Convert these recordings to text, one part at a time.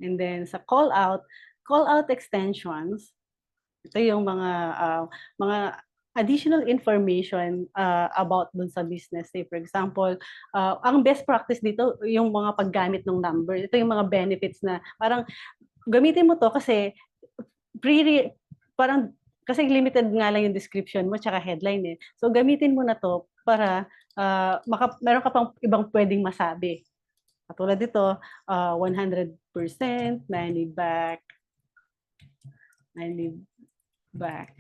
And then sa call out extensions, ito yung mga additional information about dun sa business. Say for example, ang best practice dito yung mga paggamit ng number. Ito yung mga benefits na parang gamitin mo to kasi pre parang kasi limited nga lang yung description mo tsaka headline eh. So gamitin mo na to para meron ka pang ibang pwedeng masabi. Katulad dito, 100% money back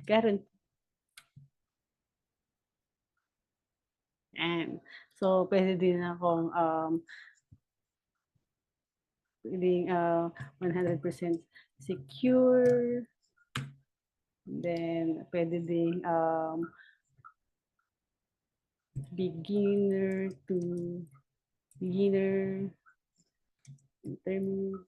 guarantee. And so pwede din akong pwedeng 100% secure. Then pwede din beginner to beginner intermediate.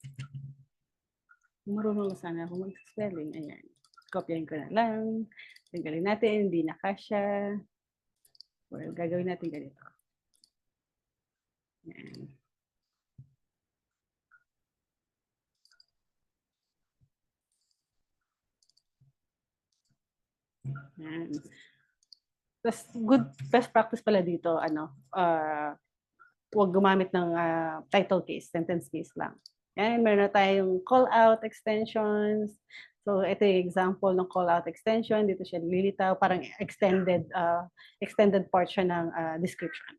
Marunong sana ako mag-spelling. Ayan. Kopyahin ko na lang. Tanggalin natin. Hindi na kasya. Well, gagawin natin ganito. Ayan. Ayan. Tapos, good best practice pala dito, huwag gumamit ng title case, sentence case lang. Ayan, meron na tayong call out extensions. So, ito yung example ng call out extension. Dito siya lilitaw, parang extended part siya ng description.